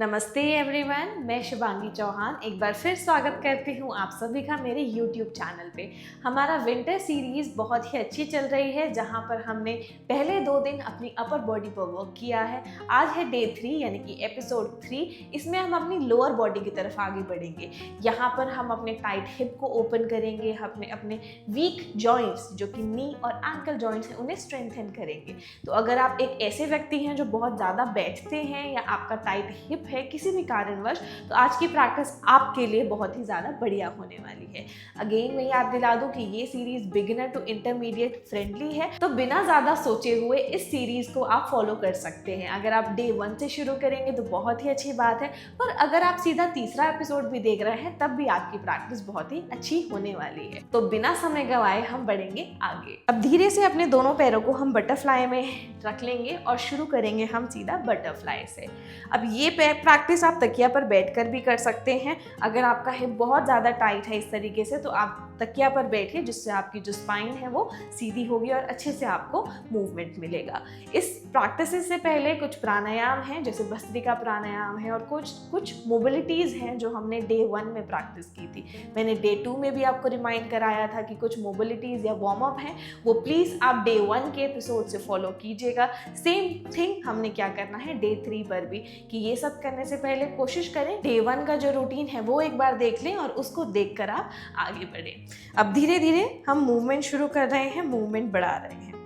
नमस्ते एवरीवन, मैं शिवांगी चौहान एक बार फिर स्वागत करती हूँ आप सभी का मेरे YouTube चैनल पे। हमारा विंटर सीरीज़ बहुत ही अच्छी चल रही है, जहाँ पर हमने पहले 2 दिन अपनी अपर बॉडी पर वर्क किया है। आज है डे 3 यानी कि एपिसोड 3। इसमें हम अपनी लोअर बॉडी की तरफ आगे बढ़ेंगे। यहाँ पर हम अपने टाइट हिप को ओपन करेंगे, अपने वीक जॉइंट्स जो कि नी और एंकल जॉइंट्स हैं उन्हें स्ट्रेंथन करेंगे। तो अगर आप एक ऐसे व्यक्ति हैं जो बहुत ज़्यादा बैठते हैं या आपका टाइट हिप है किसी भी कारणवश, तो आज की प्रैक्टिस आपके लिए बहुत ही ज़्यादा बढ़िया होने वाली है। अगेन मैं याद दिला दूं कि ये series beginner to intermediate friendly है, तो बिना ज़्यादा सोचे हुए इस सीरीज को आप फॉलो कर सकते हैं। अगर आप डे 1 से शुरू करेंगे तो बहुत ही अच्छी बात है, पर अगर आप सीधा तीसरा एपिसोड भी देख रहे हैं तब भी आपकी प्रैक्टिस बहुत ही अच्छी होने वाली है। तो बिना समय गवाए हम बढ़ेंगे आगे। अब धीरे से अपने दोनों पैरों को हम बटरफ्लाई में रख लेंगे और शुरू करेंगे हम सीधा बटरफ्लाई से। अब ये प्रैक्टिस आप तकिया पर बैठकर भी कर सकते हैं। अगर आपका हिप बहुत ज़्यादा टाइट है इस तरीके से, तो आप तकिया पर बैठिए, जिससे आपकी जो स्पाइन है वो सीधी होगी और अच्छे से आपको मूवमेंट मिलेगा। इस प्रैक्टिस से पहले कुछ प्राणायाम हैं, जैसे भस्त्रिका प्राणायाम है, और कुछ मोबिलिटीज़ हैं जो हमने डे 1 में प्रैक्टिस की थी। मैंने डे 2 में भी आपको रिमाइंड कराया था कि कुछ मोबिलिटीज़ या वार्म अप हैं, वो प्लीज़ आप डे 1 के एपिसोड से फॉलो कीजिएगा। सेम थिंग हमने क्या करना है डे 3 पर भी, कि ये सब करने से पहले कोशिश करें डे 1 का जो रूटीन है वो एक बार देख लें और उसको देखकर आप आगे बढ़ें। अब धीरे धीरे हम मूवमेंट शुरू कर रहे हैं, मूवमेंट बढ़ा रहे हैं।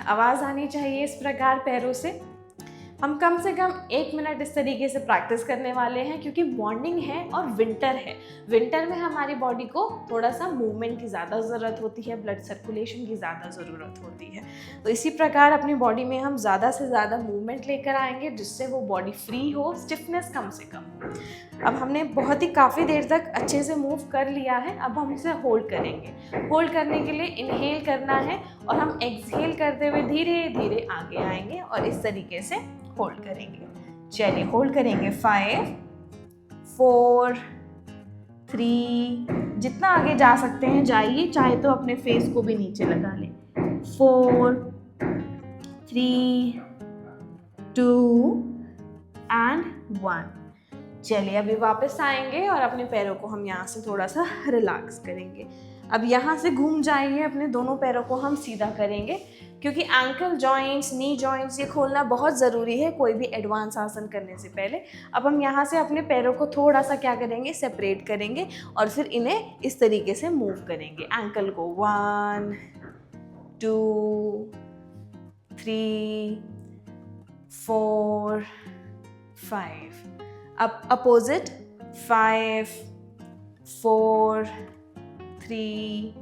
आवाज़ आनी चाहिए इस प्रकार पैरों से। हम कम से कम 1 मिनट इस तरीके से प्रैक्टिस करने वाले हैं, क्योंकि मॉर्निंग है और विंटर है। विंटर में हमारी बॉडी को थोड़ा सा मूवमेंट की ज़्यादा ज़रूरत होती है, ब्लड सर्कुलेशन की ज़्यादा ज़रूरत होती है। तो इसी प्रकार अपनी बॉडी में हम ज़्यादा से ज़्यादा मूवमेंट लेकर आएंगे, जिससे वो बॉडी फ्री हो, स्टिफनेस कम से कम। अब हमने बहुत ही काफ़ी देर तक अच्छे से मूव कर लिया है। अब हम इसे होल्ड करेंगे। होल्ड करने के लिए इनहेल करना है और हम एक्सहेल करते हुए धीरे धीरे आगे आएंगे और इस तरीके से होल्ड करेंगे। चलिए होल्ड करेंगे। 5 4 3, जितना आगे जा सकते हैं जाइए, चाहे तो अपने फेस को भी नीचे लगा लें। 4 3 2 एंड 1। चलिए अभी वापस आएंगे और अपने पैरों को हम यहाँ से थोड़ा सा रिलैक्स करेंगे। अब यहाँ से घूम जाइए, अपने दोनों पैरों को हम सीधा करेंगे, क्योंकि एंकल जॉइंट्स, नी जॉइंट्स ये खोलना बहुत ज़रूरी है कोई भी एडवांस आसन करने से पहले। अब हम यहाँ से अपने पैरों को थोड़ा सा क्या करेंगे, सेपरेट करेंगे और फिर इन्हें इस तरीके से मूव करेंगे। एंकल को 1 2 3 4 5। अब अपोजिट 5 4 3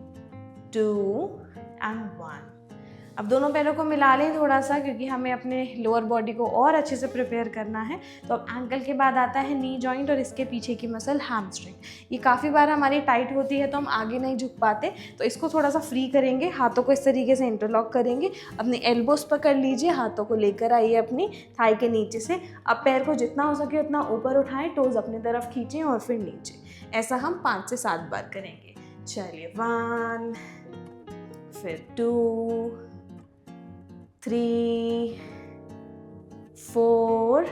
2 एंड 1। अब दोनों पैरों को मिला लें थोड़ा सा, क्योंकि हमें अपने लोअर बॉडी को और अच्छे से प्रिपेयर करना है। तो अब एंकल के बाद आता है नी जॉइंट और इसके पीछे की मसल हैमस्ट्रिंग। ये काफ़ी बार हमारी टाइट होती है तो हम आगे नहीं झुक पाते, तो इसको थोड़ा सा फ्री करेंगे। हाथों को इस तरीके से इंटरलॉक करेंगे, अपने एल्बोस पकड़ लीजिए, हाथों को लेकर आइए अपनी थाई के नीचे से। अब पैर को जितना हो सके उतना ऊपर उठाएं, टोज अपनी तरफ खींचें और फिर नीचे। ऐसा हम 5 से 7 बार करेंगे। चलिए 1, फिर 2 3 4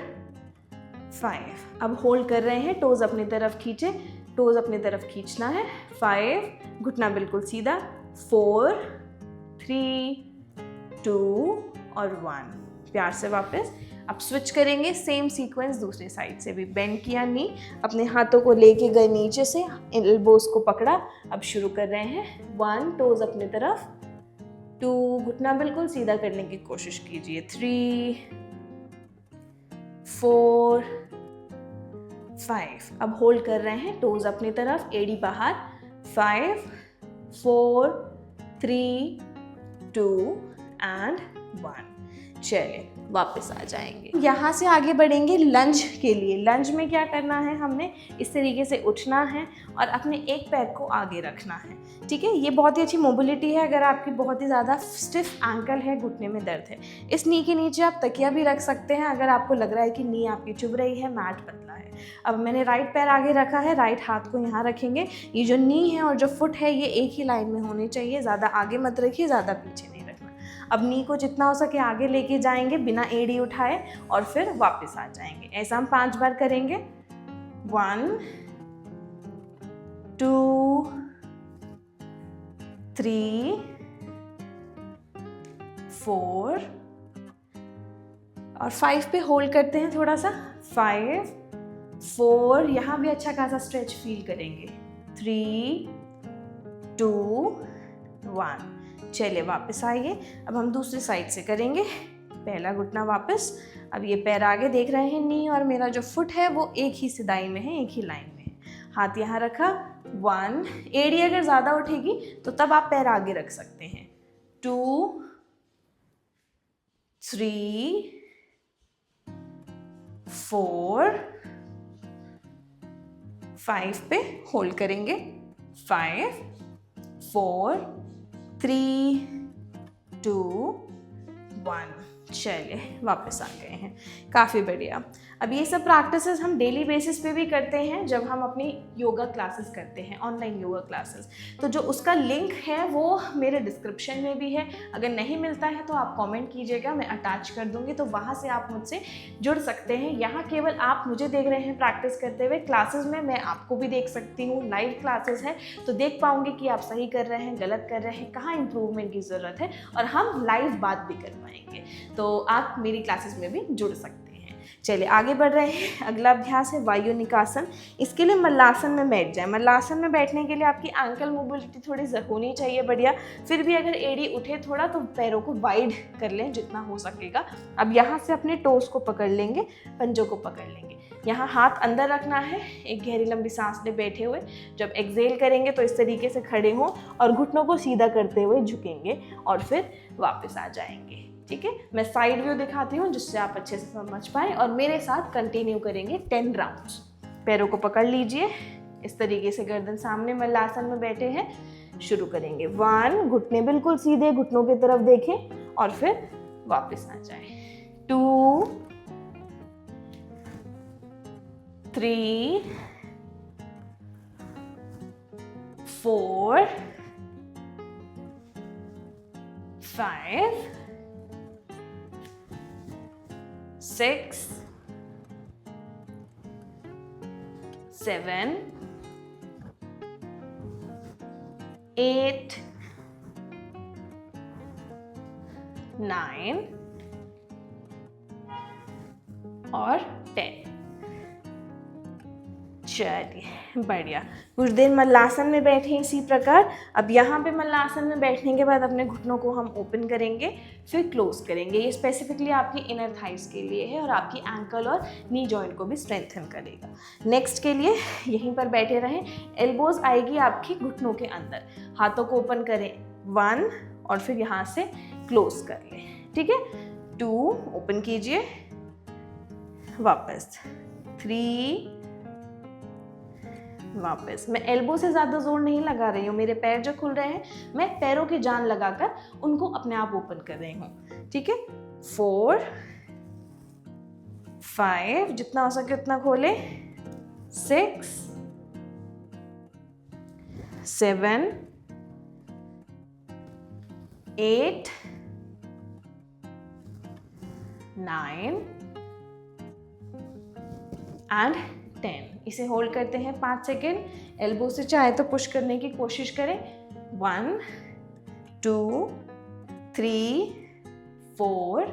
5। अब होल्ड कर रहे हैं, टोज अपनी तरफ खींचे, टोज अपनी तरफ खींचना है। 5, घुटना बिल्कुल सीधा। 4 3 2 और 1। प्यार से वापस। अब स्विच करेंगे, सेम सीक्वेंस दूसरी साइड से भी। बेंड किया नी, अपने हाथों को लेके गए नीचे से, एल्बोस को पकड़ा। अब शुरू कर रहे हैं। 1, टोज अपनी तरफ। 2, घुटना बिल्कुल सीधा करने की कोशिश कीजिए। 3 4 5। अब होल्ड कर रहे हैं, टोज अपनी तरफ, एड़ी बाहर। 5 4 3 2 एंड 1। चलिए वापस आ जाएंगे। यहाँ से आगे बढ़ेंगे लंज के लिए। लंज में क्या करना है, हमने इस तरीके से उठना है और अपने एक पैर को आगे रखना है। ठीक है, ये बहुत ही अच्छी मोबिलिटी है। अगर आपकी बहुत ही ज़्यादा स्टिफ एंकल है, घुटने में दर्द है, इस नी के नीचे आप तकिया भी रख सकते हैं। अगर आपको लग रहा है कि नी आपकी चुभ रही है, मैट पतला है। अब मैंने राइट पैर आगे रखा है, राइट हाथ को यहाँ रखेंगे। ये जो नी है और जो फुट है ये एक ही लाइन में होनी चाहिए, ज़्यादा आगे मत रखिए, ज़्यादा पीछे नहीं रखना। अब नी को जितना हो सके आगे लेके जाएंगे बिना एड़ी उठाए और फिर वापस आ जाएंगे। ऐसा हम 5 बार करेंगे। 1 2 3 4 और 5 पे होल्ड करते हैं थोड़ा सा। 5 4, यहाँ भी अच्छा खासा स्ट्रेच फील करेंगे। 3 2 1। चलिए वापस आइए। अब हम दूसरी साइड से करेंगे। पहला घुटना वापस। अब ये पैर आगे देख रहे हैं, नी और मेरा जो फुट है वो एक ही सिदाई में है, एक ही लाइन में है। हाथ यहाँ रखा। 1, एड़ी अगर ज़्यादा उठेगी तो तब आप पैर आगे रख सकते हैं। 2 3 4 5 पे होल्ड करेंगे। 5 4 3 2 1। चलिए वापस आ गए हैं। काफ़ी बढ़िया। अब ये सब प्रैक्टिसेस हम डेली बेसिस पे भी करते हैं जब हम अपनी योगा क्लासेस करते हैं, ऑनलाइन योगा क्लासेस। तो जो उसका लिंक है वो मेरे डिस्क्रिप्शन में भी है। अगर नहीं मिलता है तो आप कमेंट कीजिएगा, मैं अटैच कर दूंगी, तो वहाँ से आप मुझसे जुड़ सकते हैं। यहाँ केवल आप मुझे देख रहे हैं प्रैक्टिस करते हुए, क्लासेस में मैं आपको भी देख सकती हूँ। लाइव क्लासेस है तो देख पाऊँगी कि आप सही कर रहे हैं, गलत कर रहे हैं, कहाँ इंप्रूवमेंट की ज़रूरत है, और हम लाइव बात भी कर पाएंगे। तो आप मेरी क्लासेस में भी जुड़ सकते हैं। चलिए आगे बढ़ रहे हैं। अगला अभ्यास है वायु निकासन। इसके लिए मल्लासन में बैठ जाए। मल्लासन में बैठने के लिए आपकी एंकल मोबिलिटी थोड़ी होनी चाहिए बढ़िया। फिर भी अगर एड़ी उठे थोड़ा तो पैरों को वाइड कर लें जितना हो सकेगा। अब यहाँ से अपने टोस को पकड़ लेंगे, पंजों को पकड़ लेंगे। यहाँ हाथ अंदर रखना है, एक गहरी लंबी सांस ले बैठे हुए। जब एक्सहेल करेंगे तो इस तरीके से खड़े हों और घुटनों को सीधा करते हुए झुकेंगे और फिर वापस आ जाएंगे। ठीक है, मैं साइड व्यू दिखाती हूँ जिससे आप अच्छे से समझ पाएं, और मेरे साथ कंटिन्यू करेंगे 10 राउंड्स। पैरों को पकड़ लीजिए इस तरीके से, गर्दन सामने, मल्लासन में बैठे हैं। शुरू करेंगे। 1, घुटने बिल्कुल सीधे, घुटनों की तरफ देखें और फिर वापस आ जाए। 2 3 4 5 6 7 8 9 और 10। चलिए बढ़िया। कुछ देर मल्लासन में बैठे इसी प्रकार। अब यहाँ पे मल्लासन में बैठने के बाद अपने घुटनों को हम ओपन करेंगे, फिर क्लोज करेंगे। ये स्पेसिफिकली आपकी इनर थाइस के लिए है और आपकी एंकल और नी जॉइंट को भी स्ट्रेंथन करेगा। नेक्स्ट के लिए यहीं पर बैठे रहें। एल्बोज आएगी आपकी घुटनों के अंदर। हाथों को ओपन करें 1 और फिर यहाँ से क्लोज कर लें। ठीक है, 2 ओपन कीजिए, वापस 3, वापस। मैं एल्बो से ज़्यादा जोर नहीं लगा रही हूँ, मेरे पैर जो खुल रहे हैं मैं पैरों की जान लगाकर उनको अपने आप ओपन कर रही हूँ। ठीक है, 4 5, जितना हो सके उतना खोले, 6 7 8 9 एंड 10। इसे होल्ड करते हैं 5 सेकेंड। एल्बो से चाहे तो पुश करने की कोशिश करें। 1 2 3 4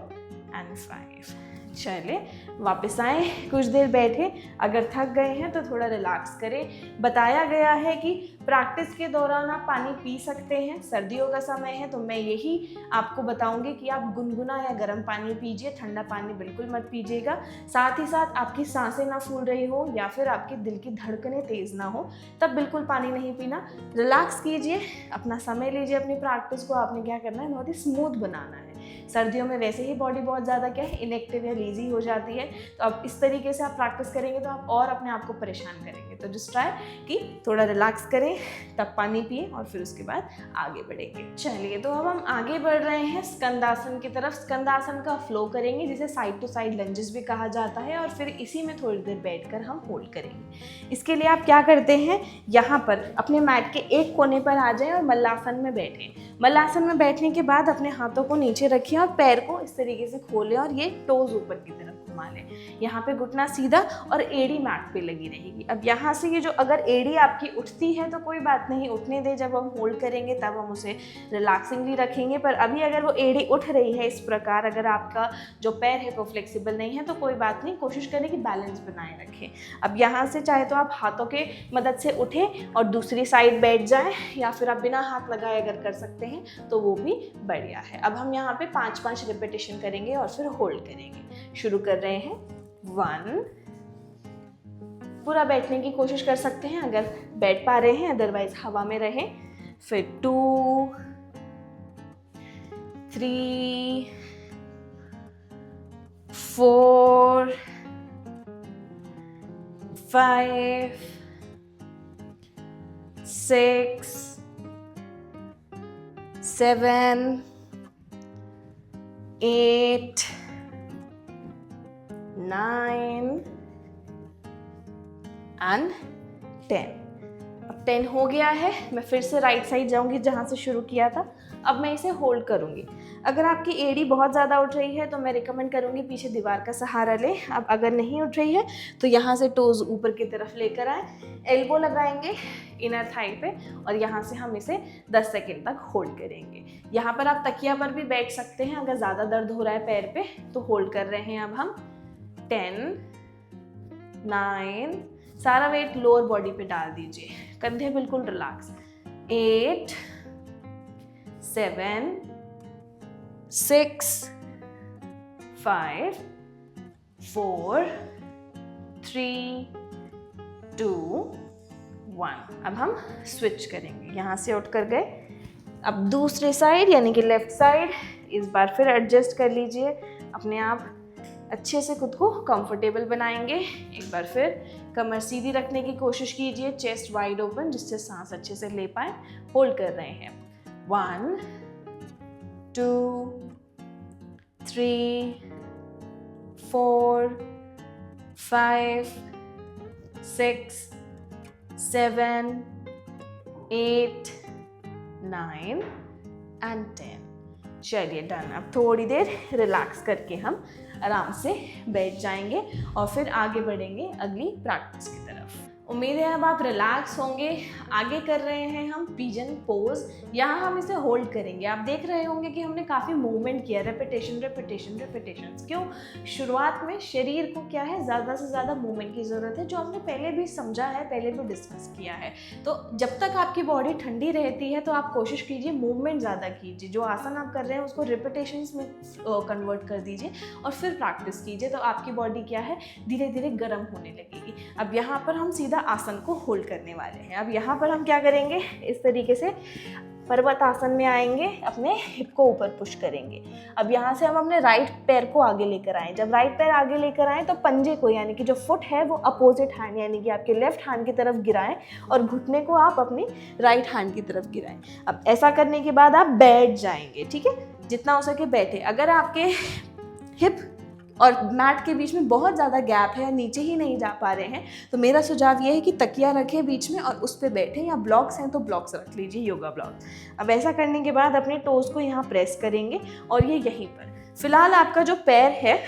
एंड 5। चलिए वापस आए, कुछ देर बैठे। अगर थक गए हैं तो थोड़ा रिलैक्स करें। बताया गया है कि प्रैक्टिस के दौरान आप पानी पी सकते हैं। सर्दियों का समय है तो मैं यही आपको बताऊंगी कि आप गुनगुना या गर्म पानी पीजिए, ठंडा पानी बिल्कुल मत पीजिएगा। साथ ही साथ आपकी सांसें ना फूल रही हो या फिर आपके दिल की धड़कनें तेज ना हो तब बिल्कुल पानी नहीं पीना। रिलैक्स कीजिए, अपना समय लीजिए। अपनी प्रैक्टिस को आपने क्या करना है, बहुत ही स्मूथ बनाना है। सर्दियों में वैसे ही बॉडी बहुत ज़्यादा क्या है, इनएक्टिव या लेजी हो जाती है, तो अब इस तरीके से आप प्रैक्टिस करेंगे तो आप और अपने आप को परेशान करेंगे। होंगे। तो जस्ट ट्राई कि थोड़ा रिलैक्स करें, तब पानी पिए और फिर उसके बाद आगे बढ़ेंगे। चलिए, तो अब हम आगे बढ़ रहे हैं स्कंदासन की तरफ। स्कंदासन का फ्लो करेंगे, जिसे साइड टू साइड लंजेस भी कहा जाता है, और फिर इसी में थोड़ी देर बैठकर हम होल्ड करेंगे। इसके लिए आप क्या करते हैं, यहाँ पर अपने मैट के एक कोने पर आ जाएं और मल्लासन में बैठें। मल्लासन में बैठने के बाद अपने हाथों को नीचे रखिए और पैर को इस तरीके से खोलें और ये टोज ऊपर की तरफ घुमा लें। यहाँ पे घुटना सीधा और एड़ी मैट पे लगी रहेगी। अब यहाँ से ये जो अगर एड़ी आपकी उठती है तो कोई बात नहीं, उठने दें, जब हम होल्ड करेंगे तब हम उसे रिलैक्सिंगली रखेंगे। पर अभी अगर वो एड़ी उठ रही है इस प्रकार, अगर आपका जो पैर है वो फ्लेक्सिबल नहीं है तो कोई बात नहीं, कोशिश करें कि बैलेंस बनाए रखें। अब यहाँ से चाहे तो आप हाथों के मदद से उठें और दूसरी साइड बैठ जाएं, या फिर आप बिना हाथ लगाए अगर कर सकते हैं तो वो भी बढ़िया है। अब हम यहाँ पे 5-5 रिपीटेशन करेंगे और फिर होल्ड करेंगे। शुरू कर रहे हैं। 1, पूरा बैठने की कोशिश कर सकते हैं अगर बैठ पा रहे हैं, अदरवाइज हवा में रहें। फिर 2, 3, 4, 5, 6, 7, 8, 9 and 10। अब 10 हो गया है। मैं फिर से राइट साइड जाऊंगी जहाँ से शुरू किया था। अब मैं इसे होल्ड करूंगी। अगर आपकी एड़ी बहुत ज़्यादा उठ रही है तो मैं रिकमेंड करूंगी पीछे दीवार का सहारा लें। अब अगर नहीं उठ रही है तो यहाँ से टोज ऊपर की तरफ लेकर आए, एल्बो लगाएंगे इनर थाई पे और यहाँ से हम इसे 10 सेकेंड तक होल्ड करेंगे। यहाँ पर आप तकिया पर भी बैठ सकते हैं अगर ज़्यादा दर्द हो रहा है पैर पे तो। होल्ड कर रहे हैं अब हम। 10, 9, सारा वेट लोअर बॉडी पे डाल दीजिए, कंधे बिल्कुल रिलैक्स। 8, 7, 6, 5, 4, 3, 2, 1। अब हम स्विच करेंगे। यहाँ से उठ कर गए, अब दूसरे साइड यानी कि लेफ्ट साइड। इस बार फिर एडजस्ट कर लीजिए अपने आप, अच्छे से खुद को कंफर्टेबल बनाएंगे। एक बार फिर कमर सीधी रखने की कोशिश कीजिए, चेस्ट वाइड ओपन, जिससे सांस अच्छे से ले पाए। होल्ड कर रहे हैं। 1, 2, 3, 4, 5, 6, 7, 8, 9 and 10। चलिए डन। अब थोड़ी देर रिलैक्स करके हम आराम से बैठ जाएंगे और फिर आगे बढ़ेंगे अगली प्रैक्टिस की तरफ। उम्मीद है अब आप रिलैक्स होंगे। आगे कर रहे हैं हम पिजन पोज। यहाँ हम इसे होल्ड करेंगे। आप देख रहे होंगे कि हमने काफ़ी मूवमेंट किया, रेपिटेशन रेपिटेशन रेपिटेशन। क्यों? शुरुआत में शरीर को क्या है, ज़्यादा से ज़्यादा मूवमेंट की ज़रूरत है, जो हमने पहले भी समझा है, पहले भी डिस्कस किया है। तो जब तक आपकी बॉडी ठंडी रहती है तो आप कोशिश कीजिए मूवमेंट ज़्यादा कीजिए। जो आसन आप कर रहे हैं उसको रिपिटेशंस में कन्वर्ट कर दीजिए और फिर प्रैक्टिस कीजिए, तो आपकी बॉडी क्या है, धीरे धीरे गर्म होने लगेगी। अब यहाँ पर हम सीधा आसन को होल्ड करने वाले हैं। अब यहाँ पर हम क्या करेंगे, इस तरीके से पर्वत आसन में आएंगे, अपने हिप को ऊपर पुश करेंगे। अब यहाँ से हम अपने राइट पैर को आगे लेकर आएं। जब राइट पैर आगे लेकर आएं तो पंजे को यानी कि जो फुट है वो अपोजिट हैंड यानी कि आपके लेफ्ट हैंड की तरफ गिराएं और घुटने को आप अपनी राइट हैंड की तरफ गिराएं। अब ऐसा करने के बाद आप बैठ जाएंगे, ठीक है, जितना हो सके बैठे। अगर आपके हिप और मैट के बीच में बहुत ज़्यादा गैप है, नीचे ही नहीं जा पा रहे हैं, तो मेरा सुझाव ये है कि तकिया रखें बीच में और उस पर बैठें, या ब्लॉक्स हैं तो ब्लॉक्स रख लीजिए, योगा ब्लॉक्स। अब ऐसा करने के बाद अपने टोज़ को यहाँ प्रेस करेंगे और ये यहीं पर। फिलहाल आपका जो पैर है,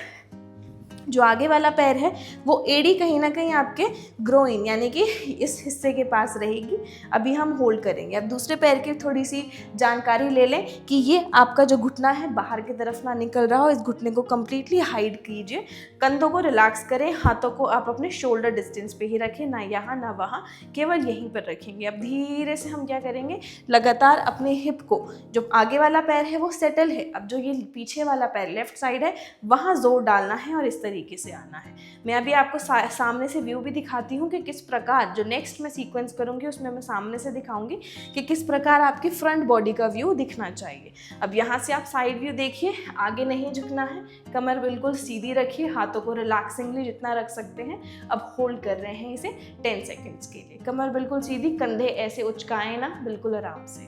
जो आगे वाला पैर है, वो एड़ी कहीं ना कहीं आपके ग्रोइन यानी कि इस हिस्से के पास रहेगी। अभी हम होल्ड करेंगे। अब दूसरे पैर की थोड़ी सी जानकारी ले लें कि ये आपका जो घुटना है बाहर की तरफ ना निकल रहा हो। इस घुटने को कम्प्लीटली हाइड कीजिए, कंधों को रिलैक्स करें, हाथों को आप अपने शोल्डर डिस्टेंस पे ही रखें, ना यहाँ ना वहाँ, केवल यहीं पर रखेंगे। अब धीरे से हम क्या करेंगे, लगातार अपने हिप को, जो आगे वाला पैर है वो सेटल है, अब जो ये पीछे वाला पैर लेफ्ट साइड है वहाँ जोर डालना है और इस तरीके तरीके से आना है। मैं अभी आपको सामने से व्यू भी दिखाती हूँ कि किस प्रकार, जो नेक्स्ट मैं सीक्वेंस करूँगी उसमें मैं सामने से दिखाऊंगी कि किस प्रकार आपकी फ्रंट बॉडी का व्यू दिखना चाहिए। अब यहाँ से आप साइड व्यू देखिए, आगे नहीं झुकना है, कमर बिल्कुल सीधी रखिए, हाथों को रिलैक्सिंगली जितना रख सकते हैं। अब होल्ड कर रहे हैं इसे 10 सेकेंड्स के लिए। कमर बिल्कुल सीधी, कंधे ऐसे उचकाएं ना, बिल्कुल आराम से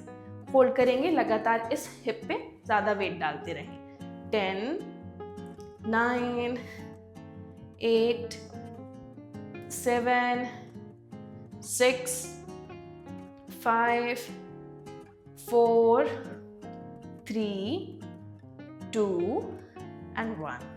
होल्ड करेंगे। लगातार इस हिप पे ज़्यादा वेट डालते रहें। 10, 9, 8, 7, 6, 5, 4, 3, 2 and 1।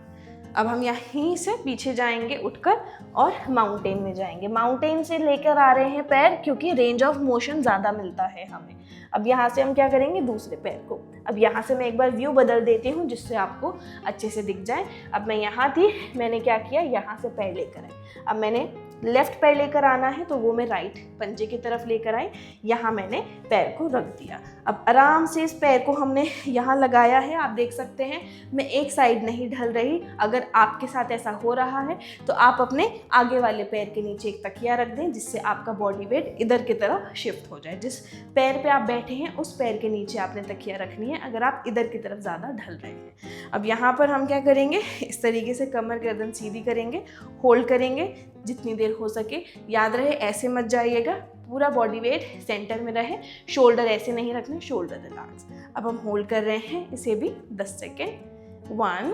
अब हम यहीं से पीछे जाएंगे उठकर और माउंटेन में जाएंगे। माउंटेन से लेकर आ रहे हैं पैर, क्योंकि रेंज ऑफ मोशन ज़्यादा मिलता है हमें। अब यहाँ से हम क्या करेंगे, दूसरे पैर को। अब यहाँ से मैं एक बार व्यू बदल देती हूँ जिससे आपको अच्छे से दिख जाए। अब मैं यहाँ थी, मैंने क्या किया, यहाँ से पैर लेकर आई। अब मैंने लेफ्ट पैर लेकर आना है तो वो मैं राइट पंजे की तरफ लेकर आई। यहाँ मैंने पैर को रख दिया। अब आराम से इस पैर को हमने यहाँ लगाया है। आप देख सकते हैं मैं एक साइड नहीं ढल रही। अगर आपके साथ ऐसा हो रहा है तो आप अपने आगे वाले पैर के नीचे एक तकिया रख दें, जिससे आपका बॉडी वेट इधर की तरफ शिफ्ट हो जाए। जिस पैर पे आप बैठे हैं उस पैर के नीचे आपने तकिया रखनी है, अगर आप इधर की तरफ ज़्यादा ढल रहे हैं। अब यहाँ पर हम क्या करेंगे, इस तरीके से कमर गर्दन सीधी करेंगे, होल्ड करेंगे जितनी देर हो सके। याद रहे ऐसे मत जाइएगा, पूरा बॉडी वेट सेंटर में रहे, शोल्डर ऐसे नहीं रखने, शोल्डर रिलैक्स। अब हम होल्ड कर रहे हैं इसे भी 10 सेकेंड। 1,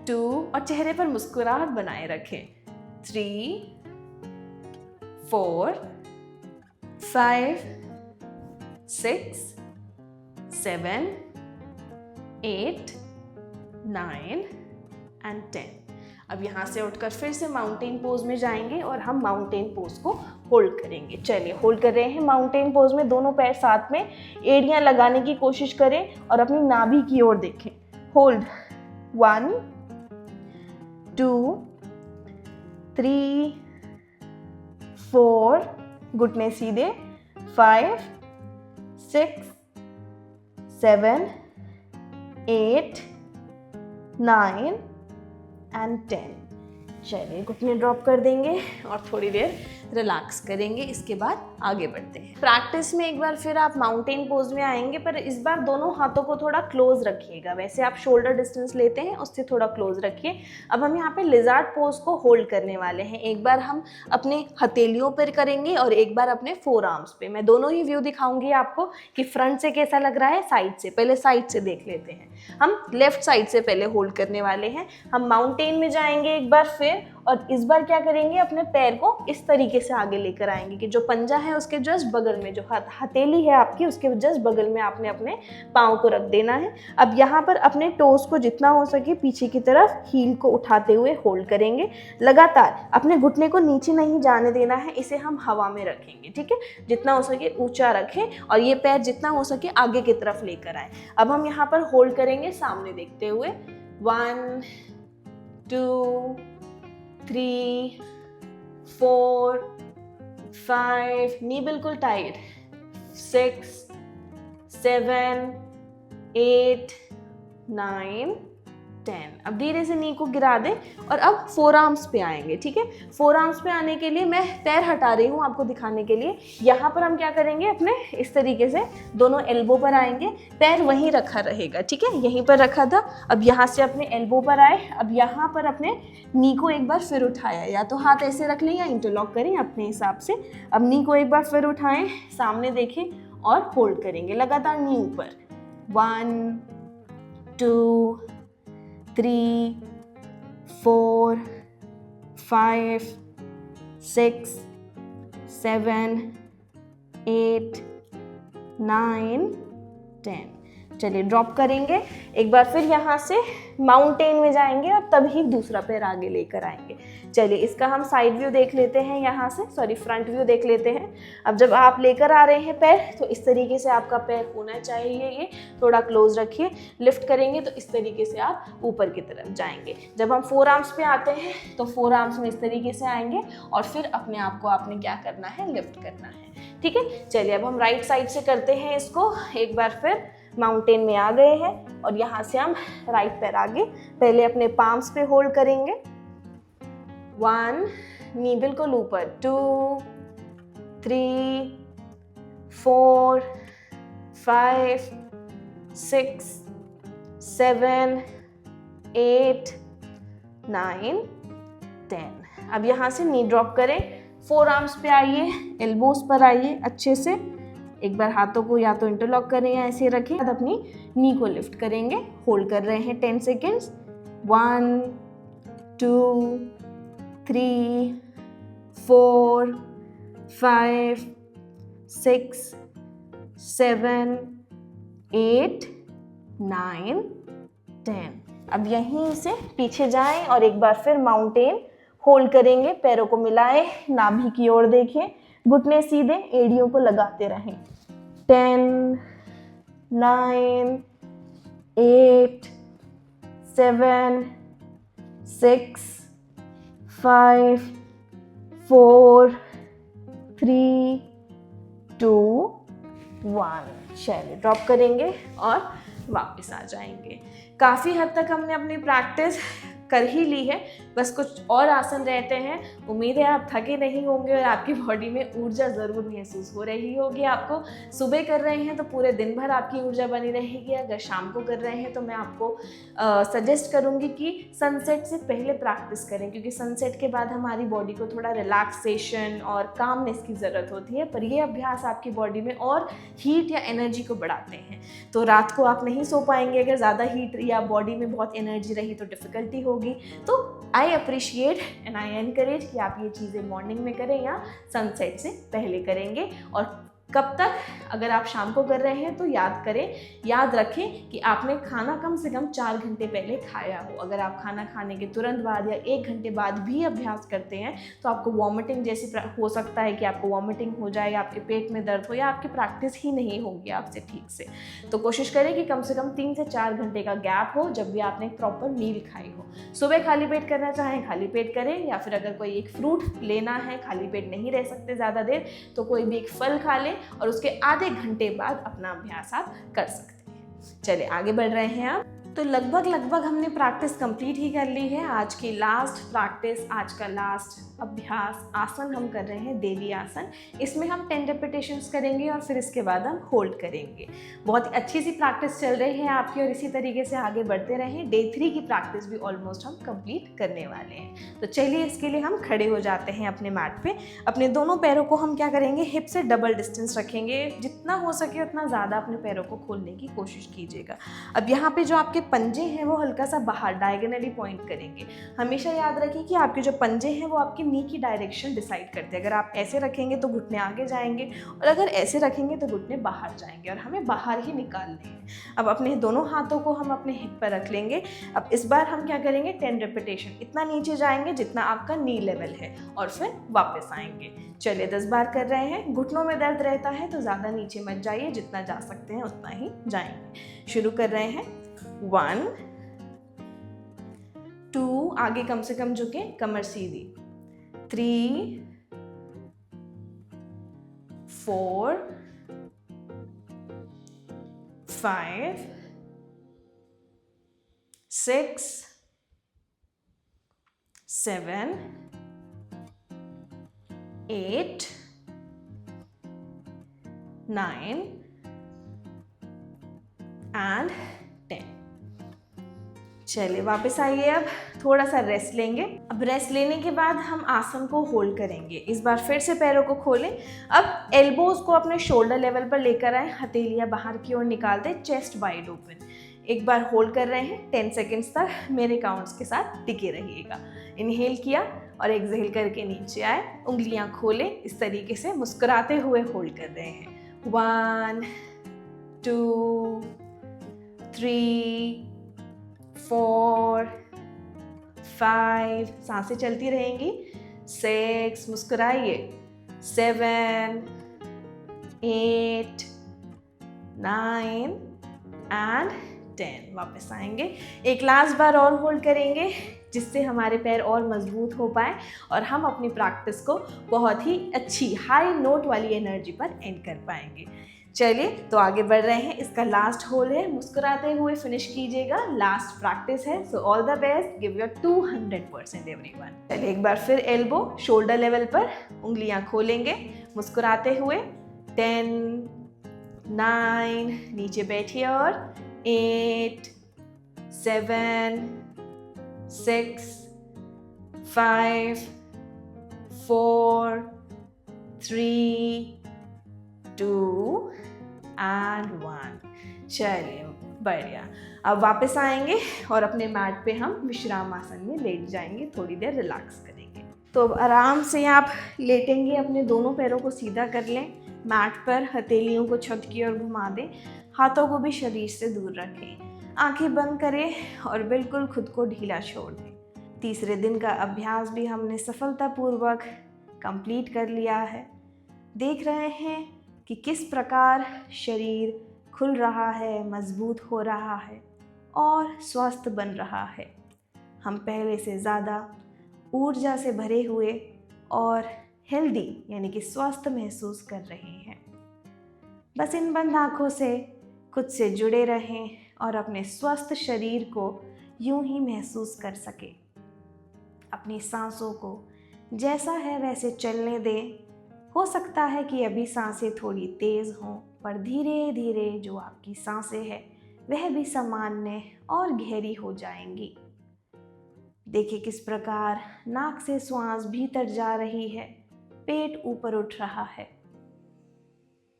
2 और चेहरे पर मुस्कुराहट बनाए रखें। 3, 4, 5, 6, 7, 8, 9 and 10। अब यहाँ से उठकर फिर से माउंटेन पोज में जाएंगे और हम माउंटेन पोज को होल्ड करेंगे। चलिए होल्ड कर रहे हैं माउंटेन पोज में, दोनों पैर साथ में, एड़ियाँ लगाने की कोशिश करें और अपनी नाभि की ओर देखें। होल्ड 1, 2, 3, 4, घुटने सीधे, 5, 6, 7, 8, 9 and 10। चलिए घुटने ड्रॉप कर देंगे और थोड़ी देर रिलैक्स करेंगे। इसके बाद आगे बढ़ते हैं। प्रैक्टिस में एक बार फिर आप माउंटेन पोज में आएंगे, पर इस बार दोनों हाथों को थोड़ा क्लोज रखिएगा। वैसे आप शोल्डर डिस्टेंस लेते हैं, उससे थोड़ा क्लोज रखिए। अब हम यहाँ पे लिजार्ड पोज को होल्ड करने वाले हैं। एक बार हम अपने हथेलियों पर करेंगे और एक बार अपने फोर आर्म्स पे। मैं दोनों ही व्यू दिखाऊंगी आपको कि फ्रंट से कैसा लग रहा है, साइड से। पहले साइड से देख लेते हैं। हम लेफ्ट साइड से पहले होल्ड करने वाले हैं। हम माउंटेन में जाएंगे एक बार फिर, और इस बार क्या करेंगे, अपने पैर को इस तरीके से आगे लेकर आएंगे कि जो पंजा है उसके जस्ट बगल में, जो हथेली है आपकी उसके जस्ट बगल में आपने अपने पाँव को रख देना है। अब यहाँ पर अपने टोस को जितना हो सके पीछे की तरफ हील को उठाते हुए होल्ड करेंगे। लगातार अपने घुटने को नीचे नहीं जाने देना है, इसे हम हवा में रखेंगे। ठीक है, जितना हो सके ऊंचा रखें और ये पैर जितना हो सके आगे की तरफ लेकर आए। अब हम यहाँ पर होल्ड करेंगे सामने देखते हुए। 1, 2, 3, 4, 5, नी बिल्कुल टाइट, 6, 7, 8, 9, 10। अब धीरे से नी को गिरा दें और अब फोर आर्म्स पे आएंगे। ठीक है, फोर आर्म्स पे आने के लिए मैं पैर हटा रही हूँ आपको दिखाने के लिए। यहाँ पर हम क्या करेंगे, अपने इस तरीके से दोनों एल्बो पर आएंगे, पैर वहीं रखा रहेगा। ठीक है, यहीं पर रखा था। अब यहाँ से अपने एल्बो पर आए। अब यहाँ पर अपने नी को एक बार फिर उठाया, या तो हाथ ऐसे रख लें या इंटरलॉक करें अपने हिसाब से। अब नी को एक बार फिर उठाएं, सामने देखें और होल्ड करेंगे लगातार नी ऊपर। 1, 2, 3, 4, 5, 6, 7, 8, 9, 10। चलिए ड्रॉप करेंगे एक बार फिर, यहाँ से माउंटेन में जाएंगे और तभी दूसरा पैर आगे लेकर आएंगे। चलिए इसका हम साइड व्यू देख लेते हैं, यहाँ से फ्रंट व्यू देख लेते हैं। अब जब आप लेकर आ रहे हैं पैर, तो इस तरीके से आपका पैर होना चाहिए, ये थोड़ा क्लोज रखिए। लिफ्ट करेंगे तो इस तरीके से आप ऊपर की तरफ जाएंगे। जब हम फोर आर्म्स पे आते हैं तो फोर आर्म्स में इस तरीके से आएंगे और फिर अपने आप को आपने क्या करना है, लिफ्ट करना है। ठीक है, चलिए अब हम राइट साइड से करते हैं इसको एक बार फिर। माउंटेन में आ गए हैं और यहाँ से हम राइट पैर आगे, पहले अपने पाम्स पे होल्ड करेंगे, 1, नी बिल्कुल ऊपर, 2, 3, 4, 5, 6, 7, 8, 9, 10। अब यहाँ से नी ड्रॉप करें, फोर आर्म्स पे आइए, एल्बोज पर आइए अच्छे से, एक बार हाथों को या तो इंटरलॉक करें या ऐसे रखें, अब अपनी नी को लिफ्ट करेंगे, होल्ड कर रहे हैं 10 सेकेंड्स, 1, 2, 3, 4, 5, 6, 7, 8, 9, 10। अब यहीं से पीछे जाएं और एक बार फिर माउंटेन होल्ड करेंगे, पैरों को मिलाएं, नाभि की ओर देखें, घुटने सीधे, एड़ियों को लगाते रहें। 10, 9, 8, 7, 6, 5, 4, 3, 2, 1। चलिए ड्रॉप करेंगे और वापस आ जाएंगे। काफ़ी हद तक हमने अपनी प्रैक्टिस कर ही ली है, बस कुछ और आसन रहते हैं। उम्मीद है आप थके नहीं होंगे और आपकी बॉडी में ऊर्जा ज़रूर महसूस हो रही होगी आपको। सुबह कर रहे हैं तो पूरे दिन भर आपकी ऊर्जा बनी रहेगी, अगर शाम को कर रहे हैं तो मैं आपको सजेस्ट करूँगी कि सनसेट से पहले प्रैक्टिस करें, क्योंकि सनसेट के बाद हमारी बॉडी को थोड़ा रिलैक्सेशन और कामनेस की ज़रूरत होती है, पर ये अभ्यास आपकी बॉडी में और हीट या एनर्जी को बढ़ाते हैं। तो रात को आप नहीं सो पाएंगे, अगर ज़्यादा हीट या बॉडी में बहुत एनर्जी रही तो डिफ़िकल्टी होगी। तो I appreciate and I encourage कि आप ये चीज़ें मॉर्निंग में करें या सनसेट से पहले करेंगे। और कब तक, अगर आप शाम को कर रहे हैं तो याद रखें कि आपने खाना कम से कम 4 घंटे पहले खाया हो। अगर आप खाना खाने के तुरंत बाद या 1 घंटे बाद भी अभ्यास करते हैं तो आपको वॉमिटिंग जैसी हो सकता है कि आपको वॉमिटिंग हो जाए, आपके पेट में दर्द हो या आपकी प्रैक्टिस ही नहीं होगी आपसे ठीक से। तो कोशिश करें कि कम से कम 3 से 4 घंटे का गैप हो जब भी आपने एक प्रॉपर मील खाई हो। सुबह खाली पेट करना चाहें खाली पेट करें, या फिर अगर कोई एक फ्रूट लेना है, खाली पेट नहीं रह सकते ज़्यादा देर, तो कोई भी एक फल खा लें और उसके आधे घंटे बाद अपना अभ्यास आप कर सकते हैं। चलिए आगे बढ़ रहे हैं आप। तो लगभग हमने प्रैक्टिस कंप्लीट ही कर ली है। आज की लास्ट प्रैक्टिस, आज का लास्ट अभ्यास आसन हम कर रहे हैं देवी आसन। इसमें हम 10 रेपिटेशंस करेंगे और फिर इसके बाद हम होल्ड करेंगे। बहुत ही अच्छी सी प्रैक्टिस चल रही है आपकी और इसी तरीके से आगे बढ़ते रहें। डे 3 की प्रैक्टिस भी ऑलमोस्ट हम कंप्लीट करने वाले हैं। तो चलिए इसके लिए हम खड़े हो जाते हैं अपने मैट पे। अपने दोनों पैरों को हम क्या करेंगे, हिप से डबल डिस्टेंस रखेंगे। जितना हो सके उतना ज़्यादा अपने पैरों को खोलने की कोशिश कीजिएगा। अब यहाँ पे जो आपके पंजे हैं वो हल्का सा बाहर डायगोनली पॉइंट करेंगे। हमेशा याद रखिए कि आपके जो पंजे हैं वो आपकी नी की डायरेक्शन डिसाइड करते हैं। अगर आप ऐसे रखेंगे तो घुटने आगे जाएंगे और अगर ऐसे रखेंगे तो घुटने बाहर जाएंगे और हमें बाहर ही निकालने हैं। अब अपने दोनों हाथों को हम अपने हिप पर रख लेंगे। अब इस बार हम क्या करेंगे, 10 रेपिटेशन, इतना नीचे जाएंगे जितना आपका नी लेवल है और फिर वापस आएंगे। चलिए 10 बार कर रहे हैं। घुटनों में दर्द रहता है तो ज़्यादा नीचे मत जाइए, जितना जा सकते हैं उतना ही जाएंगे। शुरू कर रहे हैं। 1, 2, आगे कम से कम झुके, कमर सीधी। 3, 4, 5, 6, 7, 8, 9 and 10। चलिए वापस आइए। अब थोड़ा सा रेस्ट लेंगे। अब रेस्ट लेने के बाद हम आसन को होल्ड करेंगे। इस बार फिर से पैरों को खोलें। अब एल्बोज को अपने शोल्डर लेवल पर लेकर आए, हथेलियां बाहर की ओर निकाल दें, चेस्ट वाइड ओपन। एक बार होल्ड कर रहे हैं 10 सेकेंड्स तक, मेरे काउंट्स के साथ टिके रहिएगा। इनहेल किया और एक्सहेल करके नीचे आए, उंगलियां खोलें, इस तरीके से मुस्कुराते हुए होल्ड कर रहे हैं। 1, 2, 3, 4, 5, सांसें चलती रहेंगी। 6, मुस्कुराइए। 7, 8, 9 and 10। वापस आएंगे। एक लास्ट बार और होल्ड करेंगे जिससे हमारे पैर और मजबूत हो पाए और हम अपनी प्रैक्टिस को बहुत ही अच्छी हाई नोट वाली एनर्जी पर एंड कर पाएंगे। चलिए तो आगे बढ़ रहे हैं। इसका लास्ट होल है, मुस्कुराते हुए फिनिश कीजिएगा, लास्ट प्रैक्टिस है। So all the best, give your 200% everyone. चलिए एक बार फिर एल्बो शोल्डर लेवल पर, उंगलियां खोलेंगे मुस्कुराते हुए। 10, 9, नीचे बैठिए और 8, 7, 6, 5, 4, 3, 2 and 1। चलिए बढ़िया। अब वापस आएंगे और अपने मैट पे हम विश्राम आसन में लेट जाएंगे, थोड़ी देर रिलैक्स करेंगे। तो अब आराम से आप लेटेंगे, अपने दोनों पैरों को सीधा कर लें मैट पर, हथेलियों को छत की ओर घुमा दें, हाथों को भी शरीर से दूर रखें, आंखें बंद करें और बिल्कुल खुद को ढीला छोड़ दें। तीसरे दिन का अभ्यास भी हमने सफलतापूर्वक कंप्लीट कर लिया है। देख रहे हैं कि किस प्रकार शरीर खुल रहा है, मजबूत हो रहा है और स्वस्थ बन रहा है। हम पहले से ज़्यादा ऊर्जा से भरे हुए और हेल्दी यानी कि स्वस्थ महसूस कर रहे हैं। बस इन बंद आँखों से खुद से जुड़े रहें और अपने स्वस्थ शरीर को यूं ही महसूस कर सकें। अपनी सांसों को जैसा है वैसे चलने दें। हो सकता है कि अभी सांसें थोड़ी तेज़ हों, पर धीरे धीरे जो आपकी सांसें हैं वह भी सामान्य और गहरी हो जाएंगी। देखिए किस प्रकार नाक से श्वास भीतर जा रही है, पेट ऊपर उठ रहा है।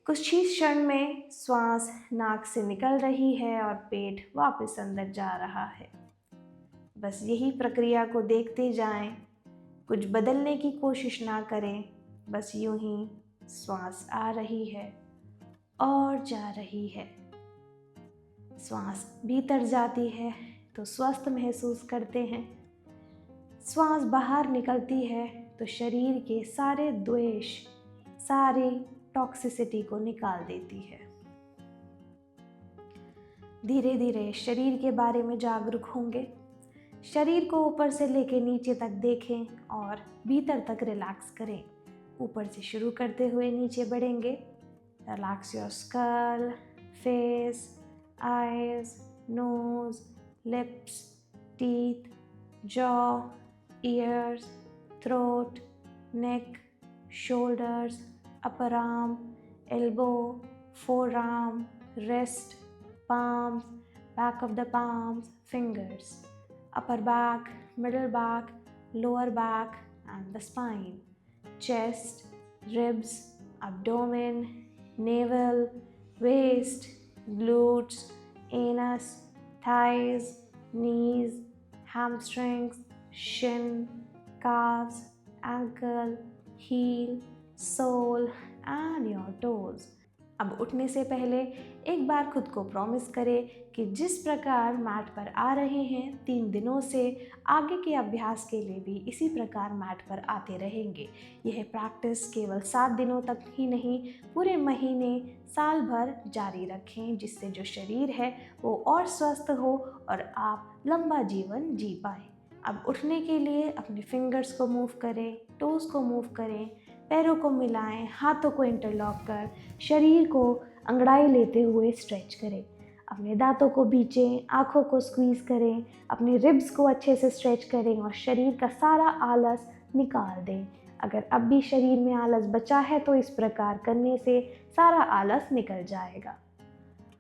कुछ ही क्षण में श्वास नाक से निकल रही है और पेट वापस अंदर जा रहा है। बस यही प्रक्रिया को देखते जाएं, कुछ बदलने की कोशिश ना करें। बस यूं ही श्वास आ रही है और जा रही है। श्वास भीतर जाती है तो स्वस्थ महसूस करते हैं, श्वास बाहर निकलती है तो शरीर के सारे द्वेष, सारी टॉक्सिसिटी को निकाल देती है। धीरे धीरे शरीर के बारे में जागरूक होंगे। शरीर को ऊपर से लेके नीचे तक देखें और भीतर तक रिलैक्स करें। ऊपर से शुरू करते हुए नीचे बढ़ेंगे। Relax your skull, face, eyes, nose, lips, teeth, jaw, ears, throat, neck, shoulders, upper arm, elbow, forearm, wrist, palms, back of the palms, fingers, upper back, middle back, lower back and the spine, chest, ribs, abdomen, navel, waist, glutes, anus, thighs, knees, hamstrings, shin, calves, ankle, heel, sole and your toes। अब उठने से पहले एक बार खुद को promise करें कि जिस प्रकार मैट पर आ रहे हैं 3 दिनों से आगे के अभ्यास के लिए भी इसी प्रकार मैट पर आते रहेंगे। यह प्रैक्टिस केवल 7 दिनों तक ही नहीं, पूरे महीने, साल भर जारी रखें, जिससे जो शरीर है वो और स्वस्थ हो और आप लंबा जीवन जी पाएँ। अब उठने के लिए अपने फिंगर्स को मूव करें, टोज़ को मूव करें, पैरों को मिलाएं, हाथों को इंटरलॉक कर शरीर को अंगड़ाई लेते हुए स्ट्रेच करें। अपने दांतों को बीचें, आँखों को स्क्वीज़ करें, अपने रिब्स को अच्छे से स्ट्रेच करें और शरीर का सारा आलस निकाल दें। अगर अब भी शरीर में आलस बचा है तो इस प्रकार करने से सारा आलस निकल जाएगा।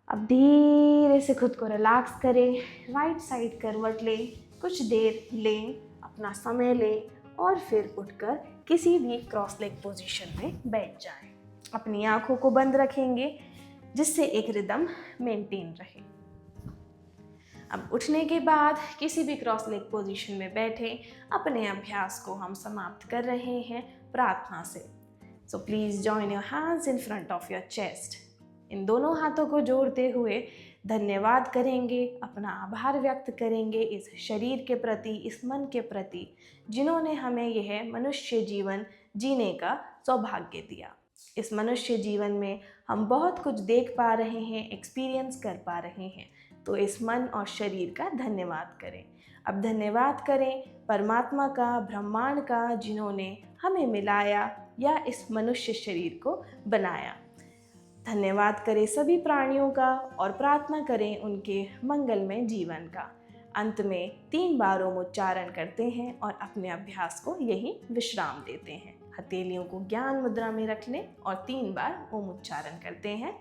अब धीरे से खुद को रिलैक्स करें, राइट साइड करवट लें, कुछ देर लें, अपना समय लें और फिर उठकर किसी भी क्रॉस लेग पोजीशन में बैठ जाएं। अपनी आंखों को बंद रखेंगे जिससे एक रिदम मेंटेन रहे। अब उठने के बाद किसी भी क्रॉस लेग पोजीशन में बैठे अपने अभ्यास को हम समाप्त कर रहे हैं प्रार्थना से। So please join your hands in front of your chest. इन दोनों हाथों को जोड़ते हुए धन्यवाद करेंगे, अपना आभार व्यक्त करेंगे इस शरीर के प्रति, इस मन के प्रति, जिन्होंने हमें यह मनुष्य जीवन जीने का सौभाग्य दिया। इस मनुष्य जीवन में हम बहुत कुछ देख पा रहे हैं, एक्सपीरियंस कर पा रहे हैं, तो इस मन और शरीर का धन्यवाद करें। अब धन्यवाद करें परमात्मा का, ब्रह्मांड का, जिन्होंने हमें मिलाया या इस मनुष्य शरीर को बनाया। धन्यवाद करें सभी प्राणियों का और प्रार्थना करें उनके मंगलमय जीवन का। अंत में 3 बार ओम उच्चारण करते हैं और अपने अभ्यास को यही विश्राम देते हैं। हथेलियों को ज्ञान मुद्रा में रख लें और 3 बार ओम उच्चारण करते हैं।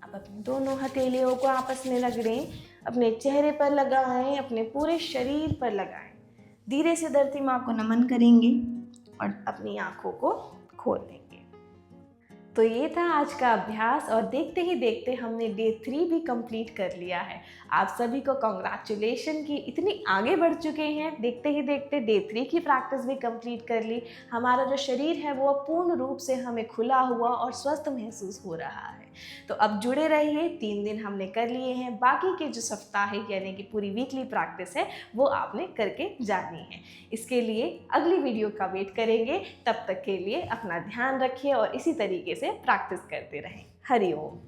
अब अपनी दोनों हथेलियों को आपस में रगड़ें, अपने चेहरे पर लगाएं, अपने पूरे शरीर पर लगाएं। धीरे से धरती माँ को नमन करेंगे और अपनी आँखों को खोल लेंगे। तो ये था आज का अभ्यास और देखते ही देखते हमने डे 3 भी कंप्लीट कर लिया है। आप सभी को कांग्रेचुलेशन कि इतनी आगे बढ़ चुके हैं। देखते ही देखते डे 3 की प्रैक्टिस भी कंप्लीट कर ली। हमारा जो शरीर है वो पूर्ण रूप से हमें खुला हुआ और स्वस्थ महसूस हो रहा है। तो अब जुड़े रहिए, 3 दिन हमने कर लिए हैं। बाकी के जो साप्ताहिक यानी कि पूरी वीकली प्रैक्टिस है वो आपने करके जानी है। इसके लिए अगली वीडियो का वेट करेंगे। तब तक के लिए अपना ध्यान रखिए और इसी तरीके से प्रैक्टिस करते रहें। हरि ओम।